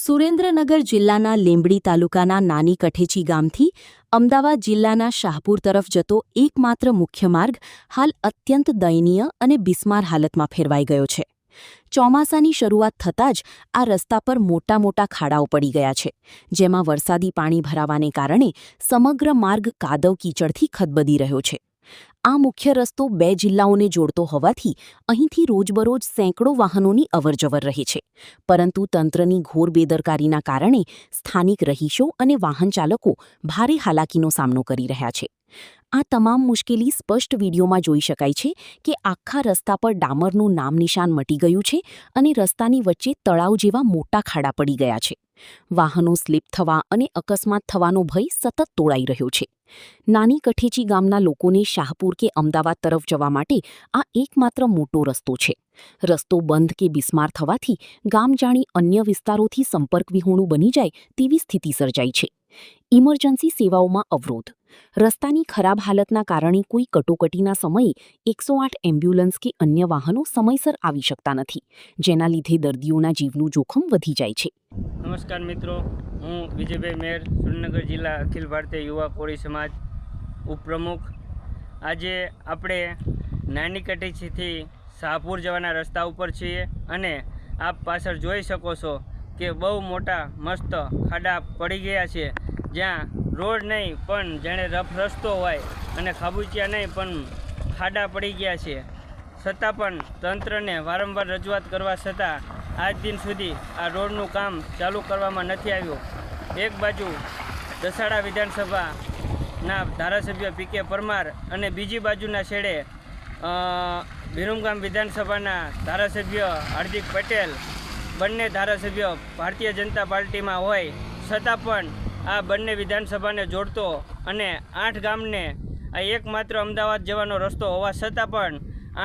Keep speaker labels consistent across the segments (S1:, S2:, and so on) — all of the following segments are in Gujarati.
S1: સુરેન્દ્રનગર જિલ્લાના લીંબડી તાલુકાના નાની કઠેચી ગામથી અમદાવાદ જિલ્લાના શાહપુર તરફ જતો એકમાત્ર મુખ્ય માર્ગ હાલ અત્યંત દયનીય અને બિસ્માર હાલતમાં ફેરવાઈ ગયો છે. ચોમાસાની શરૂઆત થતાં જ આ રસ્તા પર મોટા મોટા ખાડાઓ પડી ગયા છે, જેમાં વરસાદી પાણી ભરાવાને કારણે સમગ્ર માર્ગ કાદવ કીચડથી ખદબદી રહ્યો છે. આ મુખ્ય રસ્તો 2 જિલ્લાઓને જોડતો હોવાથી અહીંથી રોજબરોજ સેંકડો વાહનોની અવરજવર રહે છે, પરંતુ તંત્રની ઘોર બેદરકારીના કારણે સ્થાનિક રહીશો અને વાહન ચાલકો ભારે હાલાકીનો સામનો કરી રહ્યા છે. આ તમામ મુશ્કેલી સ્પષ્ટ વિડીયોમાં જોઈ શકાય છે કે આખા રસ્તા પર ડામરનું નામ નિશાન મટી ગયું છે અને રસ્તાની વચ્ચે તળાવ જેવા મોટા ખાડા પડી ગયા છે. વાહનો સ્લીપ થવા અને અકસ્માત થવાનો ભય સતત તોળાઈ રહ્યો છે. નાની કઠેચી ગામના લોકોને શાહપુર કે અમદાવાદ તરફ જવા માટે આ એકમાત્ર મોટો રસ્તો છે. રસ્તો બંધ કે બિસ્માર થવાથી ગામ જાણી અન્ય વિસ્તારોથી સંપર્ક વિહોણું બની જાય તેવી સ્થિતિ સર્જાઈ છે. ઇમરજન્સી સેવાઓમાં અવરોધ. રસ્તાની ખરાબ હાલતના કારણે કોઈ કટોકટીના સમયે 108 એમ્બ્યુલન્સ કે અન્ય વાહનો સમયસર આવી શકતા નથી, જેના લીધે દર્દીઓના જીવનું જોખમ વધી જાય છે.
S2: નમસ્કાર મિત્રો, હું વિજયભાઈ મેર, સુરેન્દ્રનગર જિલ્લા અખિલ ભારતીય યુવા કોળી સમાજ ઉપપ્રમુખ. આજે આપણે નાની કઠેચીથી શાહપુર જવાના રસ્તા ઉપર છીએ અને આપ પાછળ જોઈ શકો છો કે બહુ મોટા મસ્ત ખાડા પડી ગયા છે, જ્યાં રોડ નહીં પણ જાણે રફ રસ્તો હોય અને ખાબુચિયા નહીં પણ ખાડા પડી ગયા છે. છતાં પણ તંત્રને વારંવાર રજૂઆત કરવા છતાં આજ દિન સુધી આ રોડનું કામ ચાલુ કરવામાં નથી આવ્યું. એક બાજુ દસાડા વિધાનસભાના ધારાસભ્ય પી.કે. પરમાર અને બીજી બાજુના છેડે વિરમગામ વિધાનસભાના ધારાસભ્ય હાર્દિક પટેલ, બંને ધારાસભ્યો ભારતીય જનતા પાર્ટીમાં હોય છતાં પણ આ બંને વિધાનસભાને જોડતો અને 8 ગામને આ એકમાત્ર અમદાવાદ જવાનો રસ્તો હોવા છતાં પણ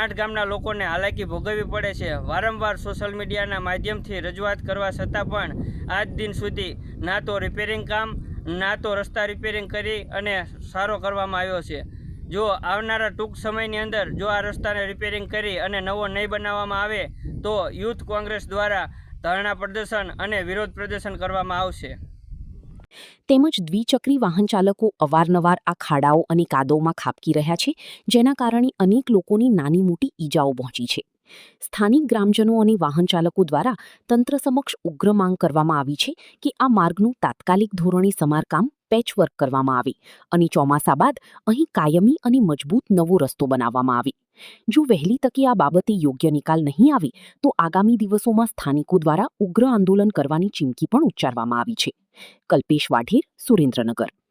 S2: 8 ગામના લોકોને હાલાકી ભોગવવી પડે છે. વારંવાર સોશિયલ મીડિયાના માધ્યમથી રજૂઆત કરવા છતાં પણ આજ દિન સુધી ના તો રિપેરિંગ કામ ના તો રસ્તા રિપેરિંગ કરી અને સારો કરવામાં આવ્યો છે. જો આવનારા ટૂંક સમયની અંદર જો આ રસ્તાને રિપેરિંગ કરી અને નવો નહીં બનાવવામાં આવે તો યુથ કોંગ્રેસ દ્વારા ધરણા પ્રદર્શન અને વિરોધ પ્રદર્શન કરવામાં આવશે.
S1: તેમજ દ્વિચક્રી વાહન ચાલકો અવારનવાર આ ખાડાઓ અને કાદવમાં ખાબકી રહ્યા છે, જેના કારણે અનેક લોકોની નાની મોટી ઈજાઓ પહોંચી છે. સ્થાનિક ગ્રામજનો અને વાહન ચાલકો દ્વારા તંત્ર સમક્ષ ઉગ્ર માંગ કરવામાં આવી છે કે આ માર્ગનું તાત્કાલિક ધોરણે સમારકામ પેચવર્ક કરવામાં આવે અને ચોમાસા બાદ અહીં કાયમી અને મજબૂત નવો રસ્તો બનાવવામાં આવે. જો વહેલી તકે આ બાબતે યોગ્ય નિકાલ નહીં આવે તો આગામી દિવસોમાં સ્થાનિકો દ્વારા ઉગ્ર આંદોલન કરવાની ચીમકી પણ ઉચ્ચારવામાં આવી છે. કલ્પેશ વાઢેર, સુરેન્દ્રનગર.